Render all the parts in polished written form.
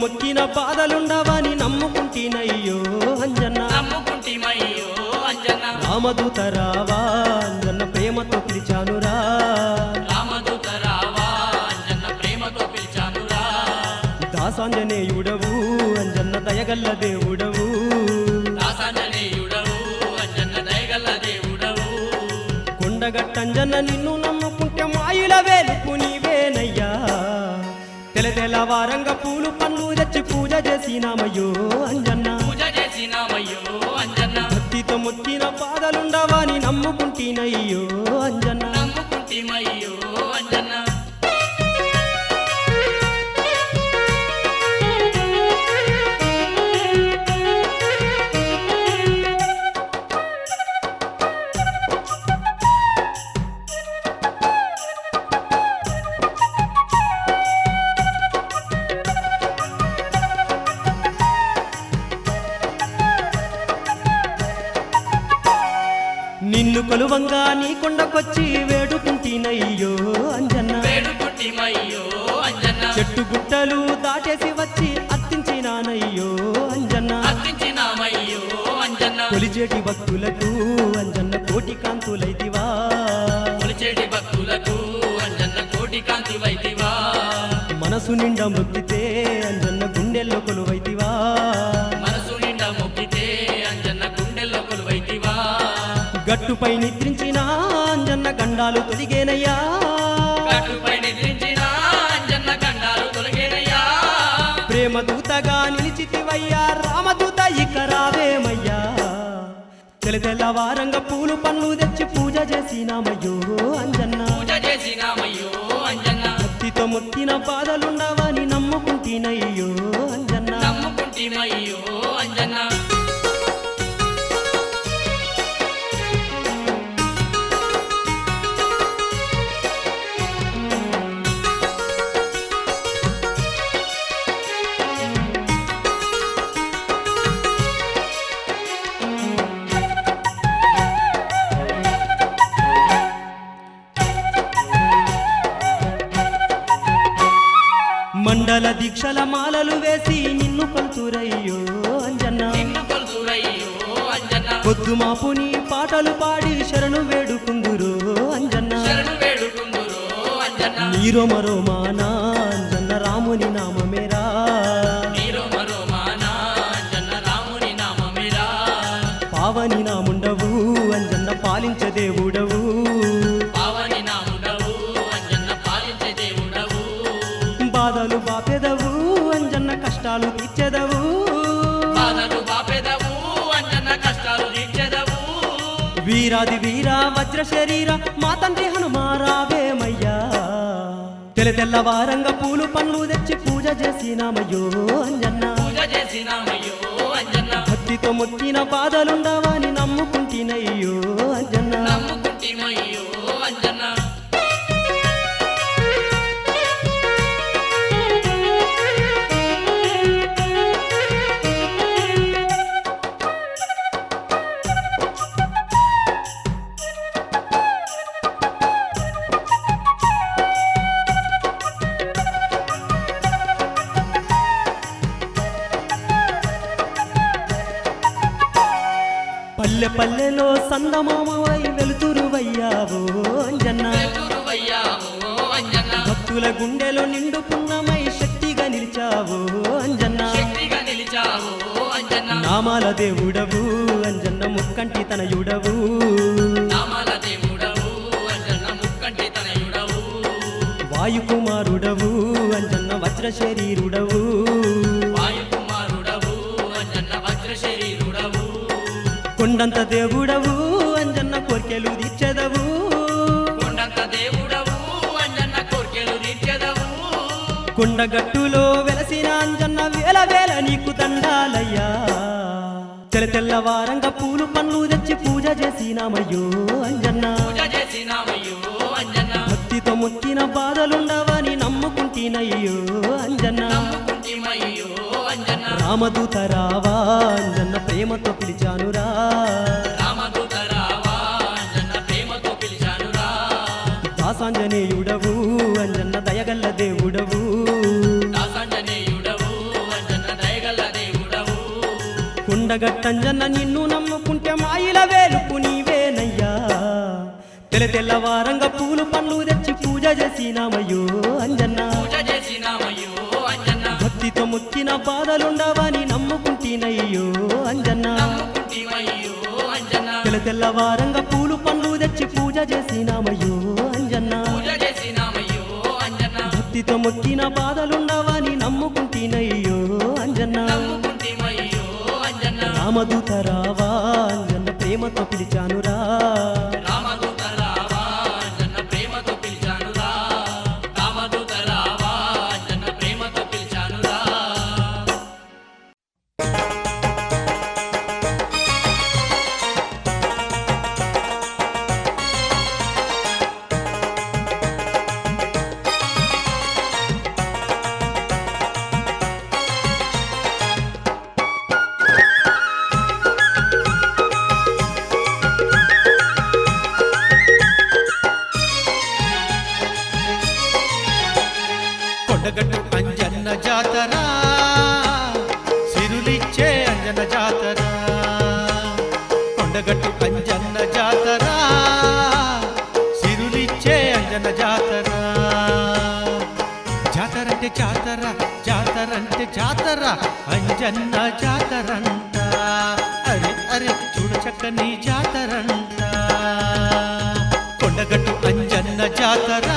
మొక్కిన బాధలుండవని నమ్ముకుంటినయ్యో అంజన్న రామదూత రావా అంజన్న ప్రేమతో పిలిచానురా దాసాంజనేయుడవు అంజన్న దయగల్ల దేవుడవు కొండగట్టంజన్న నిన్ను నమ్ముకుంటే మాయిల వేలుపు నీవేనయ్యా తెలవారంగా పూలు పన్ను తెచ్చి పూజ చేసినామయ్యో అంజన్న భక్తితో మొక్కిన బాధలుండవని నమ్ముకుంటినయ్యో అంజన్న నిన్ను కొలువంగా నీ కొండకొచ్చి వేడుకుంటినయ్యో అంజన్న చెట్టు గుట్టలు దాటేసి వచ్చి అర్తించినానయ్యో అంజన్న కొలిచేటి భక్తులకు అంజన్న కోటి కాంతులైతివా మనసు నిండా మొక్కితే అంజన్న గుండెల్లో కొలువైతివా గట్టుపై నిద్రించిన అంజన్న గండాలు తొలిగేనయ్యా ప్రేమ దూతగా నిలిచితివయ్యా రామదూత ఇక రావేమయ్యా తెల్లవారంగా పూలు పన్ను తెచ్చి పూజ చేసినామయ్యో అంజన్న భక్తితో మొక్కిన బాధలుండవని నమ్ముకుంటినయ్యో అంజన్న మండల దీక్షల మాలలు వేసి నిన్ను కొలుతురయ్యో అంజన్న పొద్దు మాపు నీ పాటలు పాడి శరణు వేడుకుందురో అంజన్న నీరో మరో మానా అంజన్న రాముని నామమేరా పావని నాముండవు అంజన్న పాలించే దేవుడవు బాధలు బాపెదవు అంజన్న కష్టాలు తీర్చెదవు వీరాది వీరా వజ్ర శరీర మా తండ్రి హనుమారావేమయ్యా తెల్లవారంగా పూలు పన్ను తెచ్చి పూజ చేసినామయ్యో అంజన్న భక్తితో మొక్కిన బాధలుండవని నమ్ముకుంటినయ్యో అంజన్న పల్లె పల్లెలో సందమామవై వెలుతురువయ్యావో అంజన్న భక్తుల గుండెలో నిండుకున్నమై శక్తిగా నిలిచావో అంజన్న నామాల దేవుడవు అంజన్న ముక్కంటి తనయుడవు వాయుకుమారుడవు అంజన్న వజ్ర శరీరుడవు కొండంత దేవుడవు అంజన్న కోర్కెలు తీర్చెదవు కొండగట్టులో వెలసిన అంజన్న వేల వేల నీకు దండాలయ్యా తెల్లవారంగా పూలు పన్ను తెచ్చి పూజ చేసినామయ్యో అంజన్న భక్తితో మొక్కిన బాధలుండవని నమ్ముకుంటినయ్యో అంజన్న రామదూత రావా అంజన్న ప్రేమతో పిలిచానురా దాసాంజనేయుడవు అంజన్న దయగల్ల దేవుడవు కొండగట్టంజన్న నిన్ను నమ్ముకుంటే మాయిల వేలుపు నీవేనయ్యా తెల్లవారంగా పూలు పండ్లు తెచ్చి పూజ చేసినామయ్యో అంజన్న భక్తితో మొక్కిన బాధలుండవని నమ్ముకుంటేనయ్యో అంజన్న తెల్లవారంగా పూలు పండ్లు తెచ్చి పూజ చేసినామయ్యో అంజన్న భక్తితో మొక్కిన బాధలుండవని నమ్ముకుంటేనయ్యో అంజన్న రామదూత రావా అంజన్న ప్రేమతో పిలిచానురా కొండగట్టు అంజన్న జాతర సిరులిచ్చే అంజన్న జాతర కొండగట్టు అంజన్న జాతర సిరులిచ్చే అంజన్న జాతర జాతరంటే జాతర జాతరంటే జాతర అంజన్న జాతరంట అరే అరే చూడ చక్కని జాతరంట కొండగట్టు అంజన్న జాతర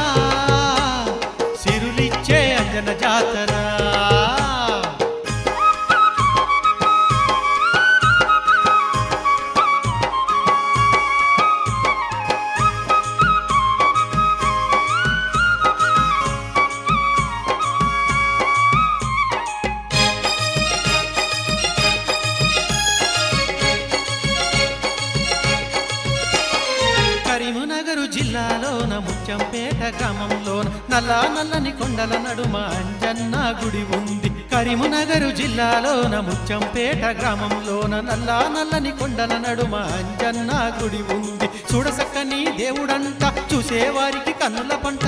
సిరులిచ్చే అంజన్న జాతర కరీంనగర్ జిల్లాలోన ముత్యంపేట గ్రామంలోన నల్లని కొండల నడుమ అంజన్న గుడి ఉంది కరీంనగర్ జిల్లాలోన ముత్యంపేట గ్రామంలోన నల్లని కొండల నడుమ అంజన్న గుడి ఉంది చూడసక్కని దేవుడంట చూసేవారికి కన్నుల పంట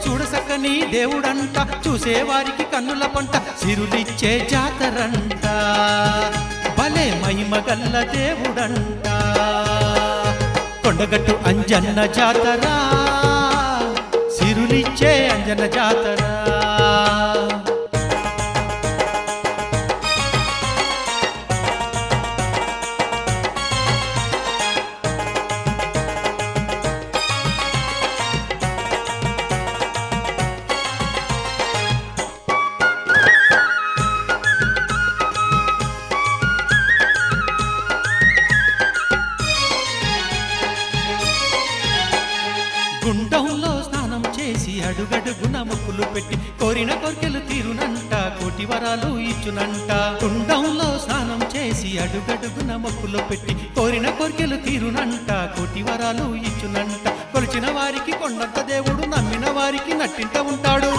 చూడసక్కని దేవుడంట చూసేవారికి కన్నుల పంట సిరులిచ్చే జాతరంట భలే మహిమగల్ల దేవుడంట కొండగట్టు అంజన్న జాతర సిరులిచ్చే అంజన్న జాతర గుండంలో స్నానం చేసి అడుగడుగున ముక్కులు పెట్టి కోరిన కోర్కెలు తీరునంట కోటి వరాలు ఇచ్చునంట గుండంలో స్నానం చేసి అడుగడుగున ముక్కులు పెట్టి కోరిన కోర్కెలు తీరునంట కోటి వరాలు ఇచ్చునంట కొలిచిన వారికి కొండంత దేవుడు నమ్మిన వారికి నట్టింట ఉంటాడు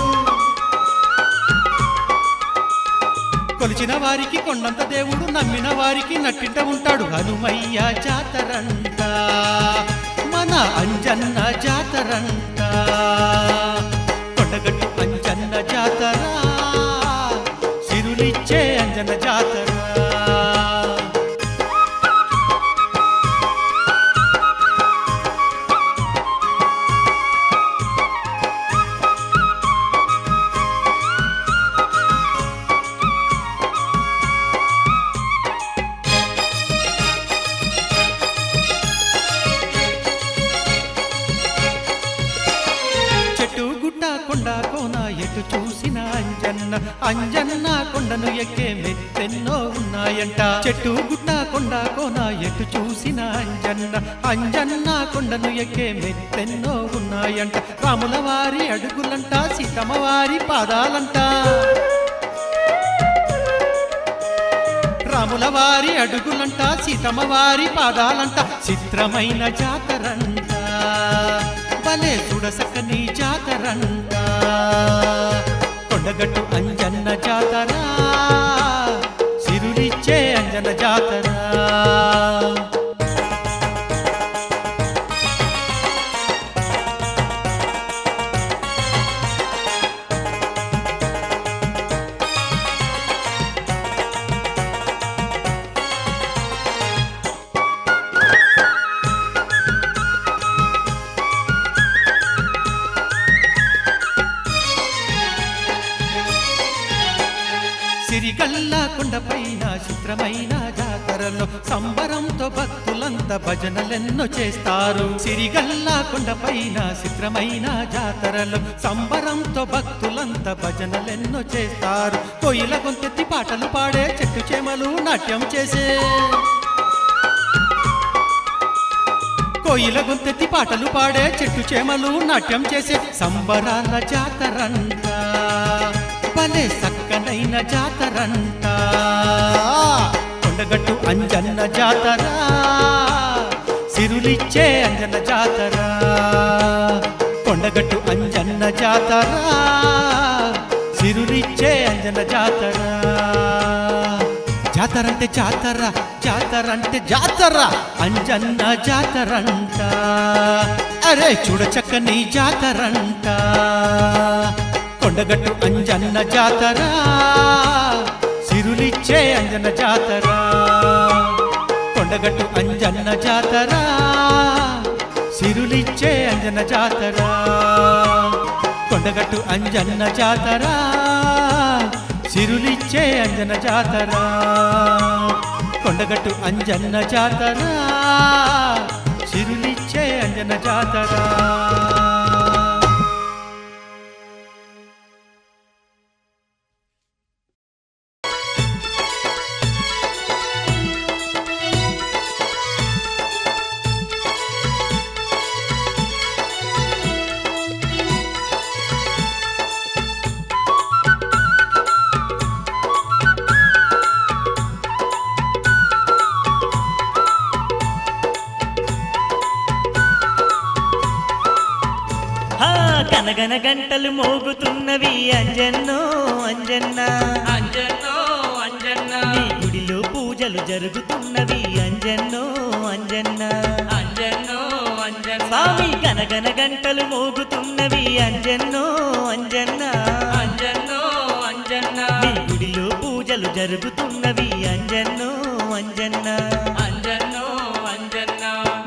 కొలిచిన వారికి కొండంత దేవుడు నమ్మిన వారికి నట్టింట ఉంటాడు హనుమయ్య జాతరంట మన అంజన్న జాతరంట కొండగట్టు అంజన్న జాతర సిరులిచ్చే అంజన్న జాతర కొండ కోన ఎటు చూసిన అంజన్న అంజన్న కొండను ఎక్కే మెత్తెన్నో ఉన్నాయంట చెట్టు గుట్ట కొండ కోన ఎటు చూసిన అంజన్న అంజన్న కొండను ఎక్కే మెత్తెన్నో ఉన్నాయంట రాముల వారి అడుగులంట సీతమ్మ వారి పాదాలంట రాముల వారి అడుగులంట సీతమ్మ వారి పాదాలంట చిత్రమైన జాతరంట భలే చూడసక్కని జాతరంట కొండగట్టు అంజన్న జాతర సిరులిచ్చే అంజన్న జాతర కొండపైన చిత్రమైన జాతరలో సంబరంతో భక్తులంతా భజనలెన్నో చేస్తారు. సిరిగల్ల కొండపైన చిత్రమైన జాతరలో సంబరంతో భక్తులంతా భజనలెన్నో చేస్తారు. కోయిల గొంతెత్తి పాటలు పాడే చెట్టు చేమలు నాట్యం చేసే కోయిల గొంతెత్తి పాటలు పాడే చెట్టు చేమలు నాట్యం చేసే సంబరాల జాతరంట, భలే సక్కనైన జాతరంట. కొండగట్టు అంజన్న జాతర, సిరులిచ్చే అంజన్న జాతర. కొండగట్టు అంజన్న జాతర, సిరులిచ్చే అంజన్న జాతర. జాతరంటే జాతర, జాతరంటే జాతర, అంజన్న జాతరంట. అరే చూడ చక్కని జాతరంట. కొండగట్టు అంజన్న జాతర, సిరులిచ్చే అంజన్న జాతర. కొండగట్టు అంజన్న జాతర, సిరులిచ్చే అంజన్న జాతర. కొండగట్టు అంజన్న జాతర, సిరులిచ్చే అంజన్న జాతర. కొండగట్టు అంజన్న జాతర, సిరులిచ్చే అంజన్న జాతర. గనగన గంటలు మోగుతున్నవి అంజన్నో అంజన్న, అంజన్నో అంజన్న, నీ గుడిలో పూజలు జరుగుతున్నవి అంజన్నో అంజన్న, అంజన్నో అంజన్న, స్వామి గనగన గంటలు మోగుతున్నవి అంజన్నో అంజన్న, అంజన్నో అంజన్న, నీ గుడిలో పూజలు జరుగుతున్నవి అంజన్నో అంజన్న, అంజన్నో అంజన్న.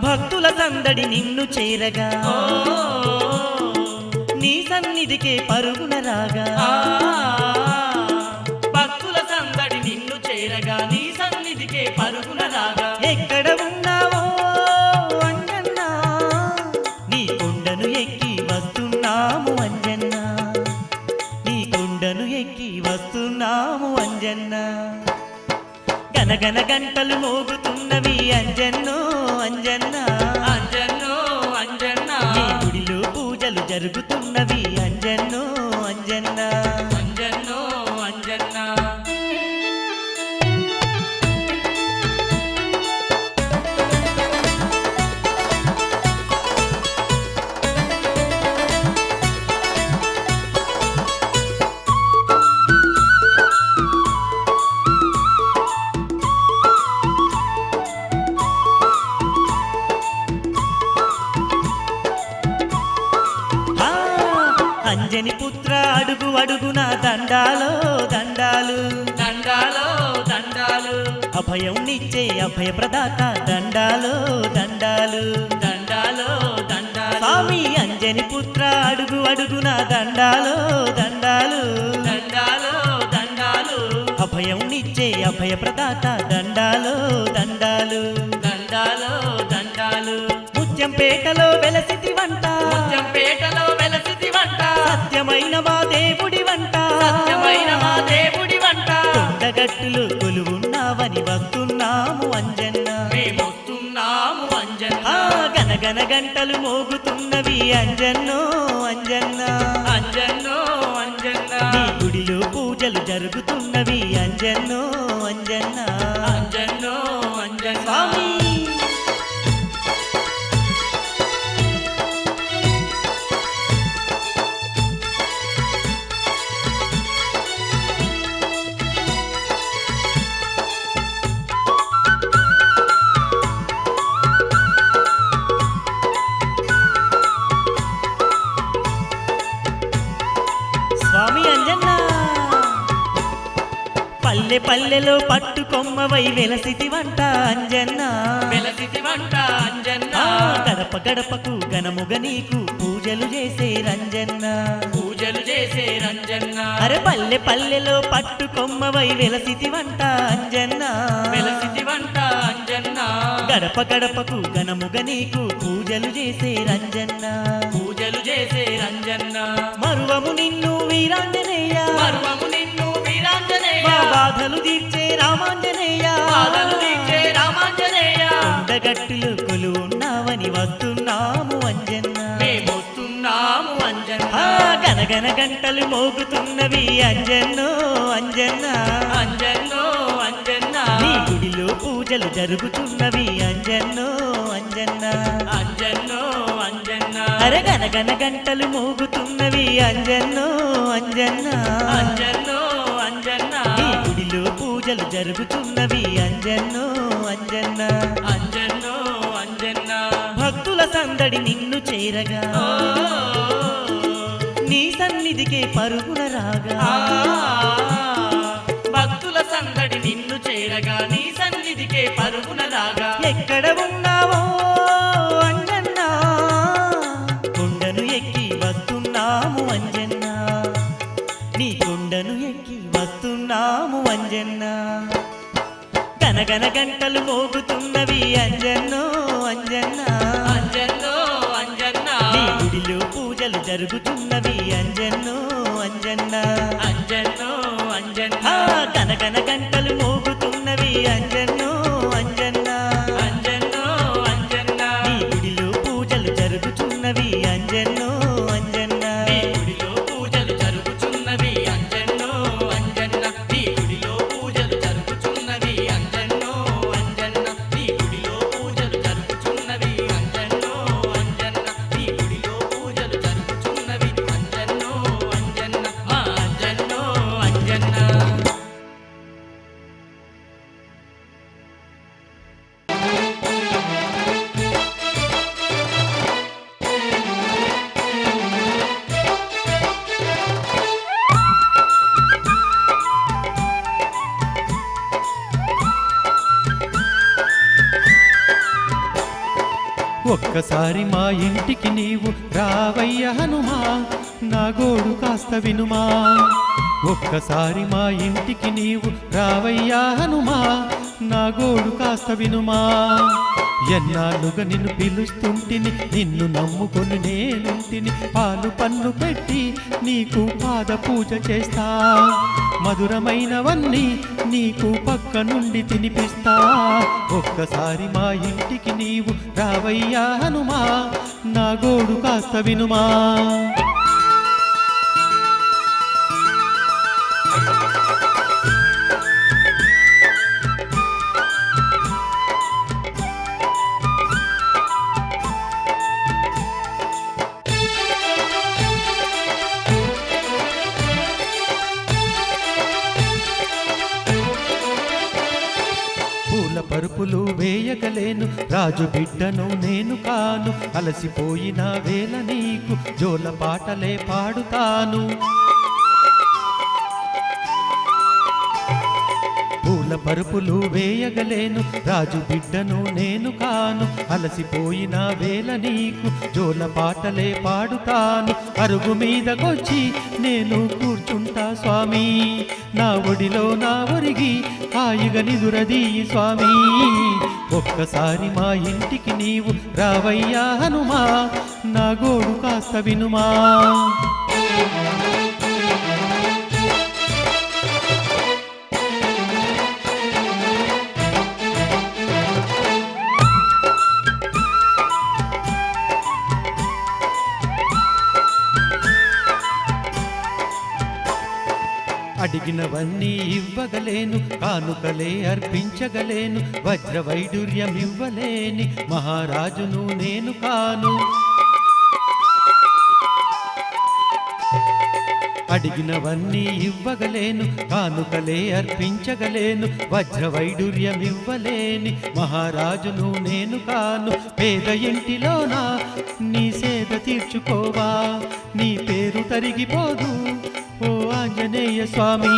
భక్తుల సందడి నిన్ను చేరగా నీ సన్నిధికే పరుగున రాగా, భక్తుల సందడి నిన్ను చేరగా నీ సన్నిధికే పరుగున రాగా. ఎక్కడ ఉన్నావో అంజన్న, నీ కొండను ఎక్కి వస్తున్నాము అంజన్న, నీ కొండను ఎక్కి వస్తున్నాము అంజన్న. గనగన గంటలు మోగుతున్నవి అంజన్నో అంజన్న, అంజన్నో అంజన్న, నీ గుడిలో పూజలు జరుగుతున్నవి అంజన్నో అంజన్న. అంజన్నో అంజన్న. ఆ, అంజని పుత్ర అడుగు అడుగున దండాలో దండాలు, దండాలో దండాలు, అభయం నిచ్చే అభయ ప్రదాత దండాలో దండాలు. దండాలో దండాలు, స్వామి అంజని పుత్ర అడుగు అడుగున దండాలో దండాలు, దండాలో దండాలు, అభయం నిచ్చే అభయ ప్రదాత దండాలో దండాలు. దండాలో దండాలు, ముత్యంపేటలో వెలసితి వంట, ముత్యంపేటలో వెలసితి వంట, సత్యమైన మా దేవుడి వంట, సత్యమైన మా దేవుడి వంట. కొండగట్టులు కొలువున్నావని వస్తున్నాము అంజన్న. మేమొస్తున్నాము అంజన్న, ఆ గనగన గంటలు మోగుతున్నవి అంజన్నో అంజన్న, అంజన్నో అంజన్న, నీ గుడిలో పూజలు జరుగుతున్నవి అంజన్నో అంజన్న. అంజన్నో అంజన్న. స్వామి స్వామి అంజన్న, పల్లె పల్లెలో పట్టు కొమ్మవై వెలసితి వంట అంజన్న, వెలసితి వంట అంజన్న, ఆ గడప గడపకు గనముగ నీకు పూజలు చేసే రంజన్న, పూజ పూజలు చేసే రంజన్న అరే పల్లె పల్లెలో పట్టు కొమ్మవై వెలసితివంట అంజన్న వెలసితి వంట అంజన్న గడప గడపకు ఘనముగ నీకు పూజలు చేసే రంజన్న పూజలు చేసే రంజన్న మరువము నిన్ను వీరాంజనేయ మరువము నిన్ను వీరాంజనేయ మా బాధలు తీర్చే రామాంజనేయ బాధలు తీర్చే రామాంజనేయ కొండగట్టులు కొలు ఉన్నావని వస్తున్నాము అంజన్న మేమొస్తున్నాము అంజన్న గనగన గంటలు మోగుతున్నవి అంజన్నో అంజన్న అంజన్నో అంజన్న నీ గుడిలో పూజలు జరుగుతున్నవి అంజన్నో అంజన్న అంజన్నో అంజన్న అరే గనగన గంటలు మోగుతున్నవి అంజన్నో అంజన్న అంజన్నో అంజన్న నీ గుడిలో పూజలు జరుగుతున్నవి అంజన్నో అంజన్న అంజన్నో అంజన్న భక్తుల సందడి నిన్ను చేరగా ఓ, నీ సన్నిధికే పరుగున రాగా ఆ, భక్తుల సందడి నిన్ను చేరగా నీ సన్నిధికే పరుగున రాగా ఎక్కడ ఉన్నావో అంజన్న కొండను ఎక్కి వస్తున్నాము అంజన్న నీ కొండను ఎక్కి వస్తున్నాము అంజన్న గనగన గంటలు మోగుతున్నవి అంజన్నో అంజన్న అంజన్నో అంజన్న నీ గుడిలో పూజలు జరుగుతున్నవి అంజన్నో అంజన్న అంజన్నో అంజన్న గనగన గంటలు మోగుతున్నవి అంజన్నో అంజన్న అంజన్నో అంజన్న నీ గుడిలో పూజలు జరుగుతున్నవి అంజన్నో అంజన్న నీ గుడిలో పూజలు జరుగుతున్నవి అంజన్నో అంజన్న నీ గుడిలో పూజలు జరుగుతున్నవి అంజన్నో అంజన్న నీ గుడిలో పూజలు జరుగుతున్నవి అంజన్నో అంజన్న నీ గుడిలో పూజలు జరుగుతున్నవి అంజన్నో అంజన్న మా అంజన్నో అంజన్న ఒక్కసారి మా ఇంటికి నీవు రావయ్య హనుమా నా గోడు కాస్త వినుమా ఒక్కసారి మా ఇంటికి నీవు రావయ్యా హనుమా నా గోడు కాస్త వినుమా ఎన్నాళ్ళుగా నిన్ను పిలుస్తుంటిని నిన్ను నమ్ముకొని నేనుంటిని పాలు పన్ను పెట్టి నీకు పాద పూజ చేస్తా మధురమైనవన్నీ నీకు పక్క నుండి తినిపిస్తా ఒక్కసారి మా ఇంటికి నీవు రావయ్యా హనుమా నా గోడు కాస్త వినుమా పూల పరుపులు వేయగలేను రాజు బిడ్డను నేను కాను అలసిపోయిన వేళ నీకు జోల పాటలే పాడుతాను పూల పరుపులు వేయగలేను రాజు బిడ్డను నేను కాను అలసిపోయిన వేళ నీకు జోల పాటలే పాడుతాను అరుగు మీదకొచ్చి నేను కూర్చుంటా స్వామి నా ఒడిలో నా ఒరిగి హాయిగా నిదురదీ స్వామి ఒక్కసారి మా ఇంటికి నీవు రావయ్యా హనుమా నా గోడు కాస్త వినుమా అడిగినవన్నీ ఇవ్వగలేను కానుకలే అర్పించగలేను వజ్ర వైడూర్యం ఇవ్వలేని మహారాజును నేను కాను అడిగినవన్నీ ఇవ్వగలేను కానుకలే అర్పించగలేను వజ్ర వైడూర్యం ఇవ్వలేని మహారాజును నేను కాను పేద ఇంటిలోనా నీ సేద తీర్చుకోవా నీ పేరు తరిగిపోదు ఓ ఆంజనేయ స్వామి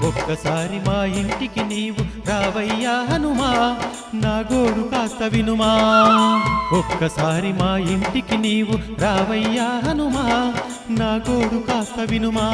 ఒక్కసారి మా ఇంటికి నీవు రావయ్యా హనుమా నా గోడు కాస్త వినుమా ఒక్కసారి మా ఇంటికి నీవు రావయ్యా హనుమా నా గోడు కాస్త వినుమా.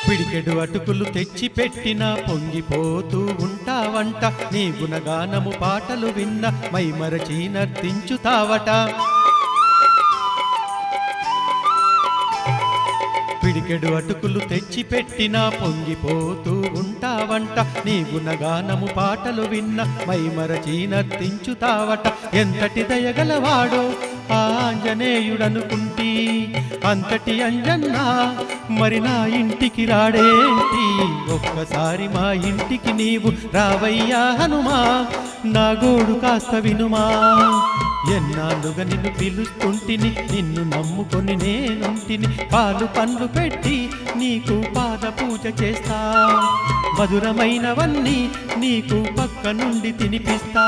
పిడికెడు అటుకులు తెచ్చి పెట్టినా పొంగిపోతూ ఉంటావంట, నీ గుణగానము పాటలు విన్న మైమరచి నర్తించుతావట. పిడికెడు అటుకులు తెచ్చి పెట్టినా పొంగిపోతూ ఉంటావంట, నీ గుణగానము పాటలు విన్న మైమరచి నర్తించుతావట. ఎంతటి దయగలవాడో ఆంజనేయుడనుకుంటి, అంతటి అంజన్న మరి నా ఇంటికి రాడేంటి. ఒక్కసారి మా ఇంటికి నీవు రావయ్యా హనుమా, నా గోడు కాస్త వినుమా. ఎన్నాళ్ళుగా నిన్ను పిలుస్తుంటిని, నిన్ను నమ్ముకొని నేనుంటిని, పాలు పండ్లు పెట్టి నీకు పాద పూజ చేస్తా, మధురమైనవన్నీ నీకు పక్క నుండి తినిపిస్తా.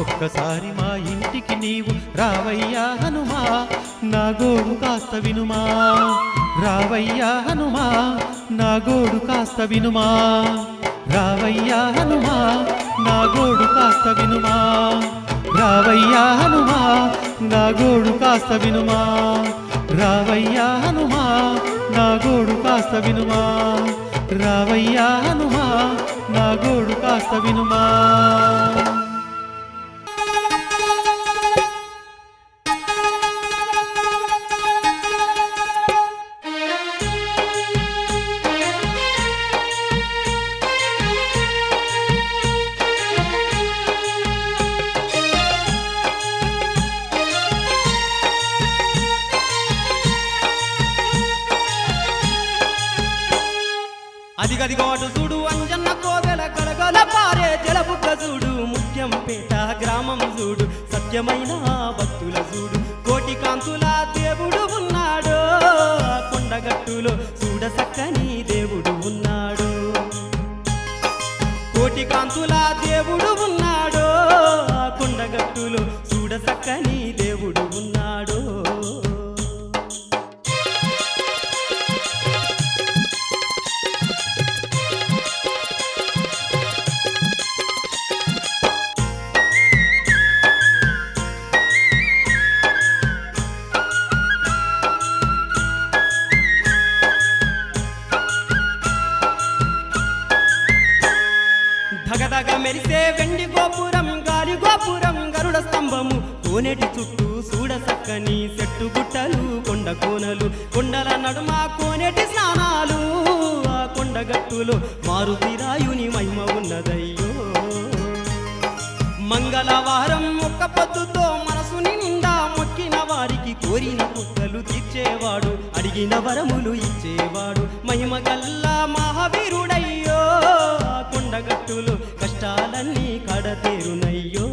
ఒక్కసారి మా ఇంటికి నీవు రావయ్యా హనుమా, నా గోడు కాస్త వినుమా. రావయ్యా హనుమా, నా గోడు కాస్త వినుమా. రావయ్యా హనుమా, నా గోడు కాస్త వినుమా. రావయ్యా హనుమా, నా గోడు కాస్త వినుమా. రావయ్యా హనుమా, నా గోడు కాస్త వినుమా. రావయ్యా హనుమా, నా గోడు కాస్త వినుమా. అదిగదిగో అటు చూడు అంజన్న కోవెల కలగల పారే జలబుగ్గ చూడు, ముత్యంపేట గ్రామం చూడు, సత్యమైన భక్తుల చూడు, కోటి కాంతుల దేవుడు ఉన్నాడు, కొండగట్టులో చూడ సక్కని దేవుడు ఉన్నాడు. కోటి కాంతుల దేవుడు ఉన్నాడు, కొండగట్టులో చూడ సక్కని దేవుడు ఉన్నాడు. ధగధగ మెరిసే వెండి గోపురం, గాలి గోపురం, గరుడ స్తంభము, కోనేటి చుట్టూ చూడ సక్కని చెట్టు గుట్టలు, కొండ కోనలు, కొండల నడుమ కోనేటి స్నానాలు, ఆ కొండగట్టులో మారుతిరాయుని మహిమ ఉన్నదయ్యో. మంగళవారం ఒక్క పొద్దుతో మనసు నిండా మొక్కిన వారికి కోరిన కుక్కలు తీర్చేవాడు, అడిగిన వరములు ఇచ్చేవాడు, మహిమ గల్లా మహావీరుడయ్యో. కొండగట్టులో కష్టాలన్నీ కడతేరునయ్యో.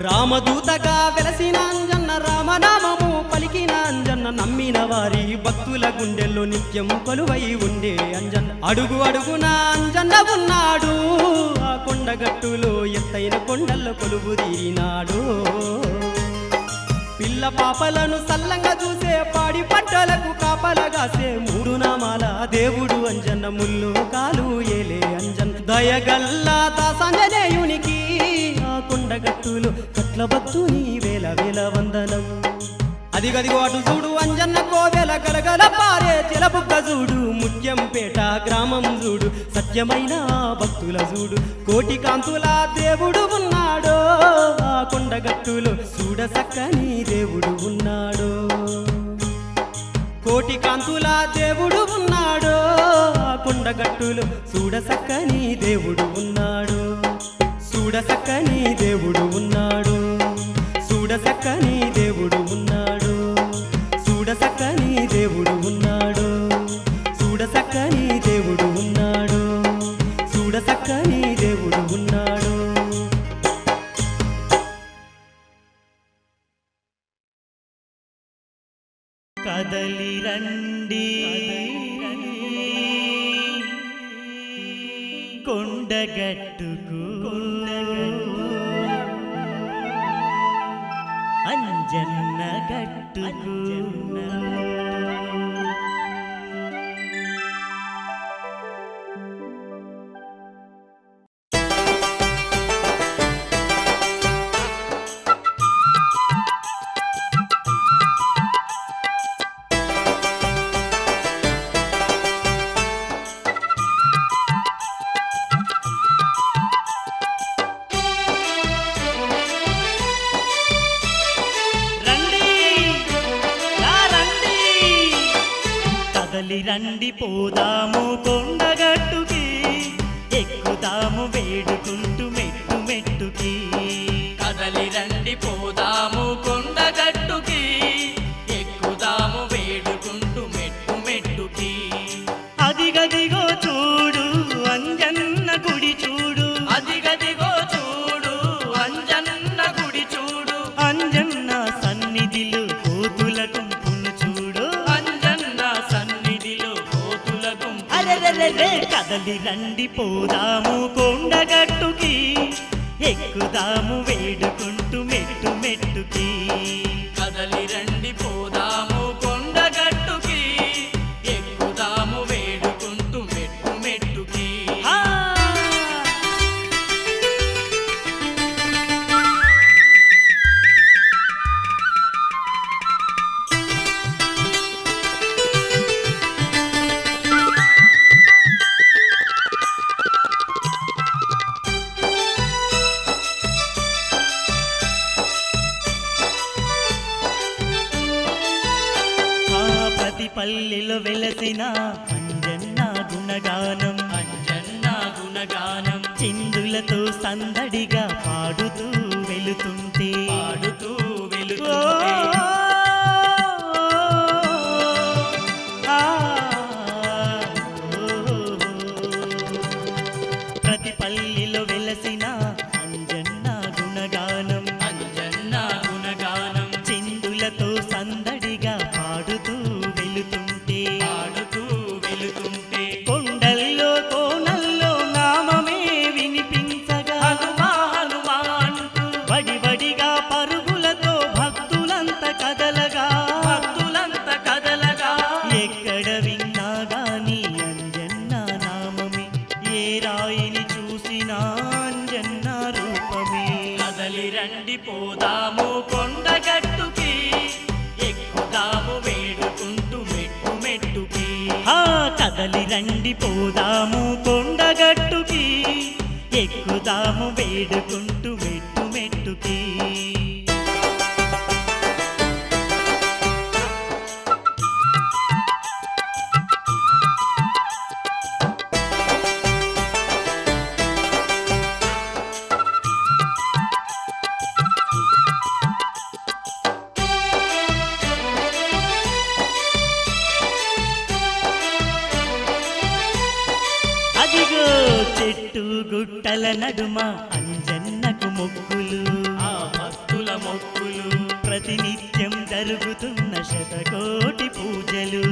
రామదూతగా వెలసిన అంజన్న, రామనామము పలికిన అంజన్న, నమ్మిన వారి భక్తుల గుండెల్లో నిత్యం కొలువై ఉండే అంజన్న. అడుగు అడుగున అంజన్న ఉన్నాడు, ఆ కొండగట్టులో ఎత్తైన కొండల్లో కొలువు తీరినాడు. పిల్ల పాపలను సల్లంగా చూసే, పాడి పంటలకు కాపలగాసే, మూడు నామాల దేవుడు అంజన్న, ముల్లు కాలు ఏలే అంజన్న. దయగల్లా దాసాంజనేయునికి ఆ కొండగట్టులో కట్ల భక్తుని వేల వేల వందనం. అదిగదిగో అటు చూడు అంజన్న కోవెల గలగల పారే జలబుగ్గ చూడు, ముత్యంపేట గ్రామం చూడు, సత్యమైన భక్తుల చూడు, కోటి కాంతుల దేవుడు ఉన్నాడు, ఆ కొండగట్టులో చూడ సక్కని దేవుడు ఉన్నాడు. కోటి కాంతుల దేవుడు ఉన్నాడు, ఆ కొండగట్టులో చూడ సక్కని దేవుడు ఉన్నాడు. చూడ సక్కని దేవుడు ఉన్నాడు, చూడ సక్కని దేవుడు ఉన్నాడు, చూడ సక్కని దేవుడు ఉన్నాడు చూడసక్కని దేవుడు ఉన్నాడు చూడసక్కని దేవుడు ఉన్నాడు కదలి రండి కొండగట్టుకు అంజన్న గట్టుకు రండి పోదాము కొండగట్టుకి ఎక్కుదాము వేడుకుంటూ మెట్టు మెట్టుకి కదలి రండి పోదాము కొండగట్టుకి ఎక్కుదాము వేడుకుంటూ మెట్టు మెట్టుకి అదిగదిగో చూడు అంజన్న గుడి చూడు అదిగదిగో చూడు అంజన్న గుడి చూడు అంజన్న సన్నిధిలో కోతుల గుంపును చూడు అంజన్న సన్నిధిలో కోతుల గుంపు కదలి రండి పోదాము కొండగట్టుకి ఎక్కుదాము వేడుకుంటూ మెట్టు మెట్టుకి కదలి రండి పోదాము కొండగట్టుకి ఎక్కుదాము వేడుకుంటూ మెట్టు మెట్టుకి పల్లెలో వెలసిన అంజన్న గుణగానం చిందులతో సందడిగా పాడుతూ వెళుతుంటే ప్రతి పల్లెలో వెలసిన అంజన్న గుణగానం చిందులతో సందడిగా పాడుతూ వెళుతుంటే కొండల్లో కోనల్లో నామమే వినిపించగా హనుమా హనుమా అంటూ వడివడిగా పరుగులతో భక్తులంత కదలగా ఎక్కడ విన్నా గాని అంజన్న నామమే ఏ రాయిని చూసినా అంజన్న రూపమే కదలి రండి పోదాము కొండగట్టుకి ఎక్కుదాము వేడుకుంటూ మెట్టు మెట్టుకి కదలి రండి పోదాము కొండగట్టుకి ఎక్కుదాము వేడుకుంటూ మెట్టు మెట్టుకి అదిగో చెట్టు గుట్టల నడుమ అంజన్నకు మొక్కులు భక్తుల మొక్కులు ప్రతినిత్యం జరుగుతున్న శతకోటి పూజలు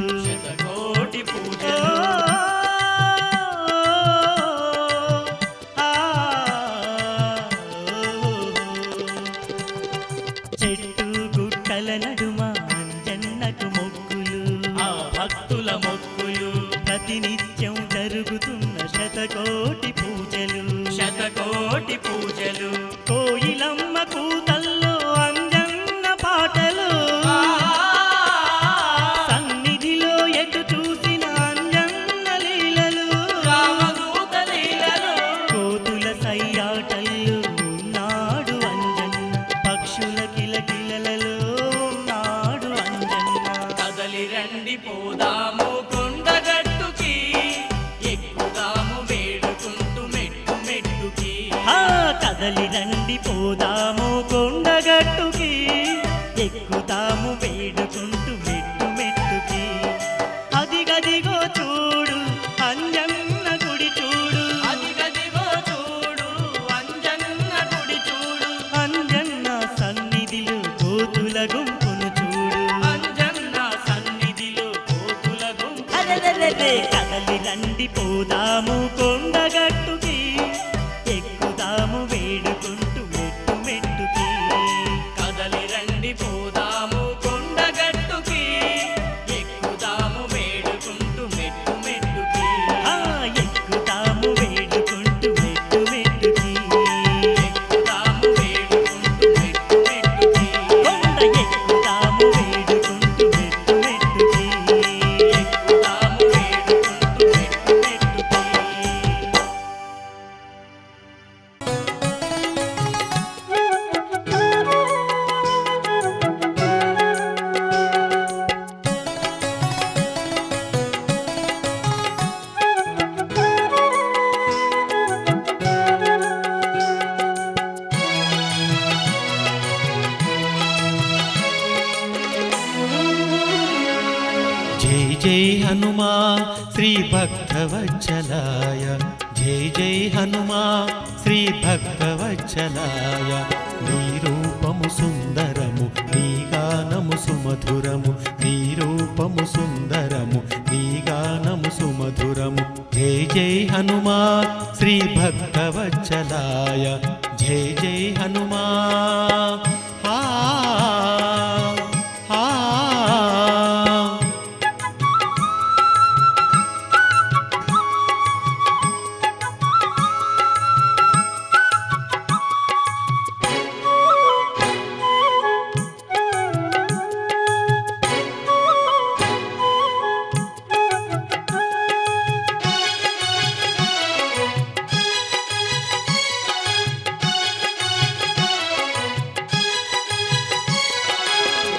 చెట్టు గుట్టల నడుమ అంజన్నకు మొక్కులు భక్తుల మొక్కులు ప్రతినిత్యం జరుగుతున్న శతకోటి పూజలు కోయిలమ్మ కూతల్లో అంజన్న పాటలు సన్నిధిలో ఎటు చూసిన అంజన్న లీలలు కోతుల సయ్యాటల్లో ఉన్నాడు అంజన్న పక్షుల కిలకిలలలో ఉన్నాడు అంజన్న కదలి రండి పోదాము కొండగట్టుకి ఎక్కుదాము వేడుకుంటూ మెట్టు మెట్టుకి కదలి రండి పోదాము కొండగట్టుకి ఎక్కుదాము వేడుకుంటూ మెట్టు మెట్టుకి అరెరెరెరెరెరె కదలి రండి పోదాము కొండగట్టుకి ఎక్కుదాము వేడుకుంటూ మెట్టు మెట్టుకి కదలి రండి పోదాము కొండగట్టుకి ఎక్కుదాము వేడుకుంటూ మెట్టు మెట్టుకి ఎక్కుదాము వేడుకుంటూ మెట్టు మెట్టుకి ఎక్కుదాము వేడుకుంటూ మెట్టు మెట్టుకి కొండ ఎక్కుదాము వేడుకుంటూ మెట్టు మెట్టుకి ఎక్కుదాము వేడుకుంటూ మెట్టు మెట్టుకి జై జై హనుమా శ్రీ భక్తవత్సలాయ జై జై హనుమా శ్రీ భక్తవత్సలాయ నీ రూపము సుందరము నీ గానము సుమధురము నీ రూపము సుందరము నీ గానము సుమధురము జై జై హనుమా శ్రీ భక్తవత్సలాయ జై జై హనుమా ఆ ఆ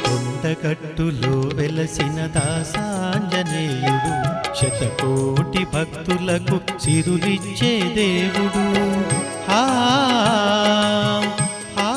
కొండగట్టులో వెలసిన దాసాంజనేయుడు శతకోటి భక్తులకు సిరులిచ్చే దేవుడు ఆ ఆ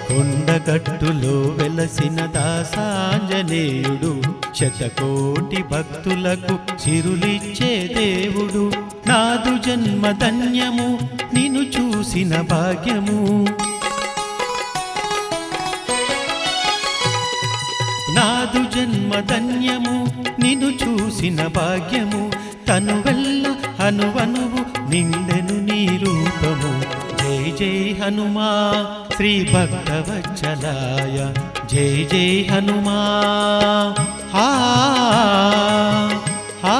కొండగట్టులో వెలసిన దాసాంజనేయుడు శతకోటి భక్తులకు సిరులిచ్చే దేవుడు నాదు జన్మ ధన్యము నిన్ను చూసిన భాగ్యము నాదు జన్మ ధన్యము నిన్ను చూసిన భాగ్యము తనువెల్ల హనువనువు నిండెను నీ రూపము జై జై హనుమా శ్రీ భక్తవత్సలాయ జై జై హనుమా ఆ ఆ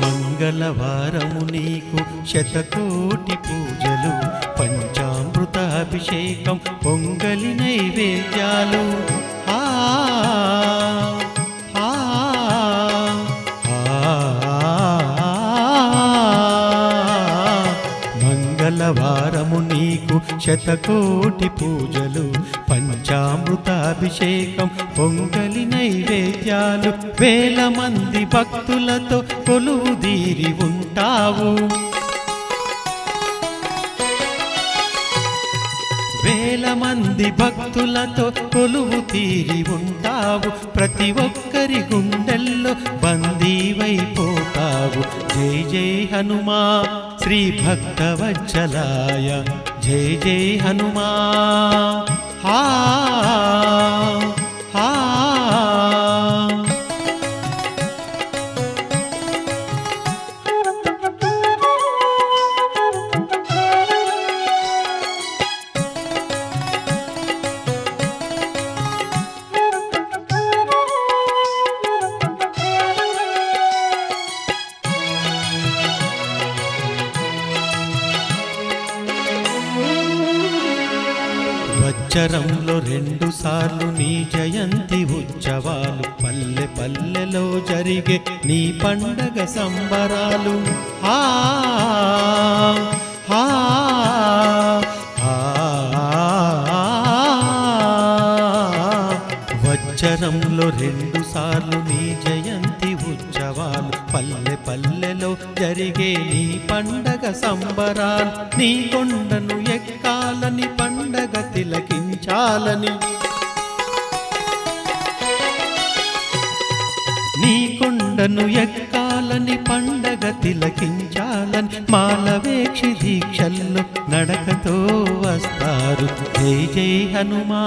మంగళవారము నీకు శతకోటి పూజలు పంచామృత అభిషేకం పొంగలి నైవేద్యాలు ఆ ఆ మంగళవారము నీకు శతకోటి పూజలు పంచామృత అభిషేకం పొంగలి నైవేద్యాలు వేల మంది భక్తులతో కొలువుదీరి ఉంటావు వేల మంది భక్తులతో కొలువు తీరి ఉంటావు ప్రతి ఒక్కరి గుండెల్లో బందీవైపోతావు జై జై హనుమా శ్రీ భక్తవత్సలాయ జై జై హనుమా ఆ ఆ సంవత్సరంలో 2 సార్లు నీ జయంతి ఉత్సవాలు పల్లె పల్లెలో జరిగే నీ పండగ సంబరాలు ఆ ఆ ఆ సంవత్సరంలో 2 సార్లు నీ జయంతి ఉత్సవాలు, పల్లె పల్లెలో జరిగే నీ పండగ సంబరాలు, నీ కొండను ఎక్కాలని పండగ తిలకించాలని, నీ కొండను ఎక్కాలని పండగ తిలకించాలని, మాలవేక్షి దీక్షల్లో నడకతో వస్తారు. జై జై హనుమా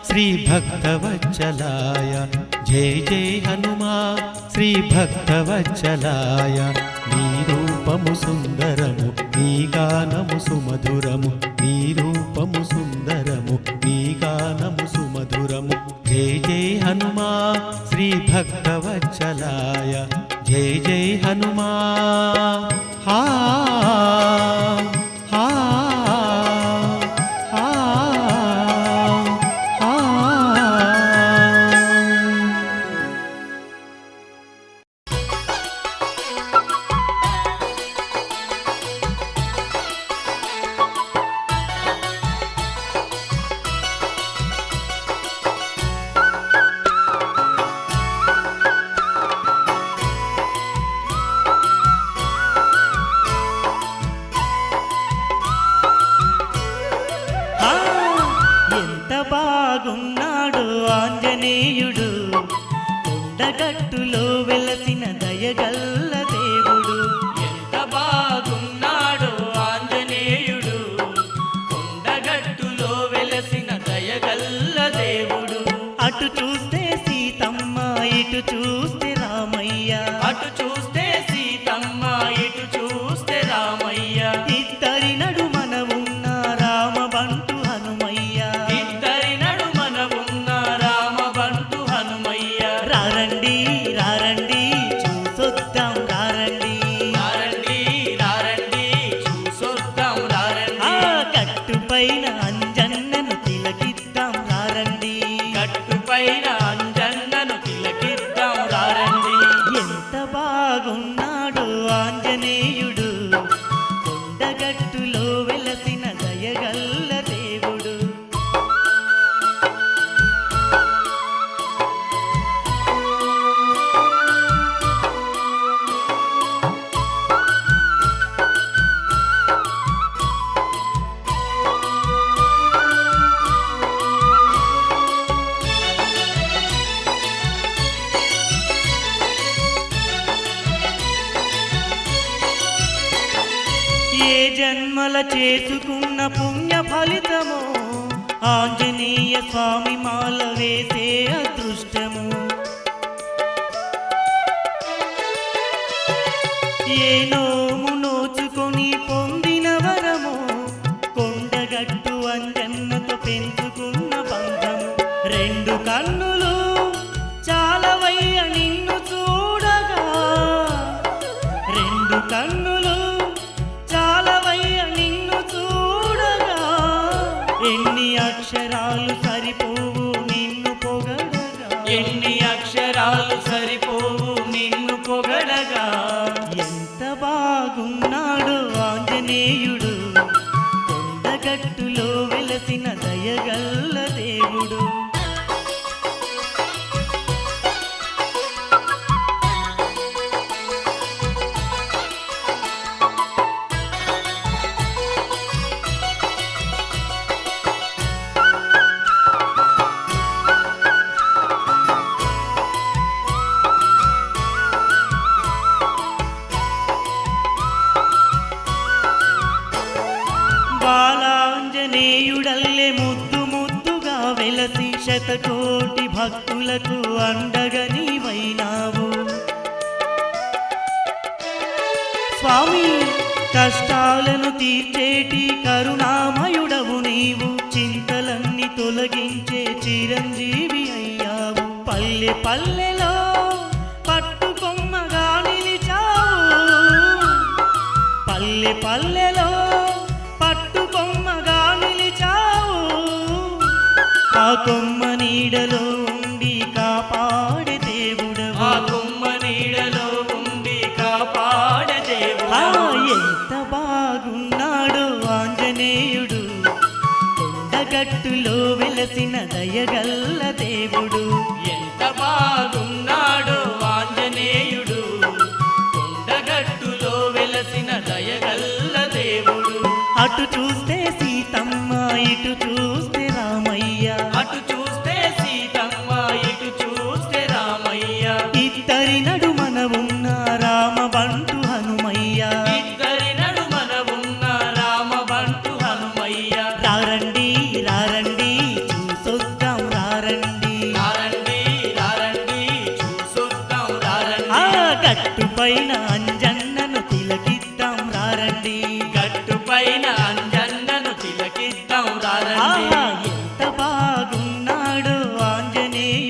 శ్రీ భక్తవత్సలాయ, జై జై హనుమా శ్రీ భక్తవత్సలాయ. నీ రూపము సుందరము, నీ గానము సుమధురము, నీ రూపము సుందరము, నీ గానము సుమధురము. జై జై హనుమా శ్రీ భక్తవత్సలాయ, జై జై హనుమా. హా హా హా హా. ఆ, ఎంత బాగున్నాడు ఆంజనేయుడు, కొండగట్టులో వెలసిన దయగల్ల దేవుడు. ఎంత బాగున్నాడు ఆంజనేయుడు, కొండగట్టులో వెలసిన దయగల్ల దేవుడు. అటు చూస్తే సీతమ్మ, ఇటు చూస్తే రామయ్య, అటు చూస్తే సీతమ్మ, ఇటు చూస్తే రామయ్య. ఇద్దరి నడుమన ఉన్న రామబంటు హనుమయ్య, ఇద్దరి నడుమన ఉన్న రామబంటు హనుమయ్య. రారండి రారండి చూసొద్దాం, రారండి రారండి రారండి చూసొద్దాం, రారండి. ఆ కట్టుపైన అంజన్నను తిలకిద్దాం, రారండి కట్టుపైన అంజన్నను తిలకిద్దాం, రారండి. ఎంత బాగున్నాడు ఆంజనేయుడు, కొండగట్టులో వెలసిన దయగల్ల దేవుడు. ఏ జన్మల చేసుకున్న పుణ్య ఫలితమో, ఆంజనేయ స్వామి మాల వేసే అదృష్టము. ఏ నోము నోచుకొని పొందిన వరము, కొండగట్టు అంజన్నతో పెంచుకున్న బంధము. 2 కన్నులు చాలవయ్య నిన్ను చూడగా, 2 కన్నులు చాలవయ్య నిన్ను చూడగా. ఎన్ని అక్షరాలు సరిపోవు నిన్ను పొగడగా, ఎన్ని అక్షరాలు సరిపోవు నిన్ను పొగడగా. ఎంత బాగున్నాడు ఆంజనేయుడు, కొండగట్టులో వెలసిన దయగల్ల దేవుడు. బాలాంజనేయుడల్లే ముద్దు ముద్దుగా వెలసి, శతకోటి భక్తులకు అండగా నీవైనావు. స్వామి కష్టాలను తీర్చేటి కరుణామయుడవు నీవు, చింతలన్నీ తొలగించే చిరంజీవి అయ్యావు. పల్లె పల్లెలో పట్టుకొమ్మగా నిలిచావు, పల్లె పల్లెలో పట్టుకొమ్మగా నిలిచావు. ఆ కొమ్మ నీడలో ఉండి కాపాడే దేవుడవు, ఆ కొమ్మ నీడలో ఉండి కాపాడే దేవుడవు. ఎంత బాగున్నాడు ఆంజనేయుడు, కొండగట్టులో వెల వెలసిన దయగల్ల దేవుడు ఎంత బాగున్నాడో ఆంజనేయుడు కొండగట్టులో వెలసిన దయగల్ల దేవుడు అటు చూస్తే సీతమ్మ ఇటు చూస్తే రామయ్య అటు చూస్తే సీతమ్మ ఇటు చూస్తే రామయ్య ఇద్దరి నడుమన ఉన్న రామబంటు హనుమయ్య ఇద్దరి నడుమన ఉన్న రామబంటు హనుమయ్య రారండి రారండి చూసొద్దాం రారండి రారండి రారండి చూసొద్దాం ఆ రారండి గట్టుపైన అంజన్నను తిలకిద్దాం రారండి గట్టుపైన అంజన్నను తిలకిద్దాం రారండి ఆహా ఎంత బాగున్నాడు ఆంజనేయుడు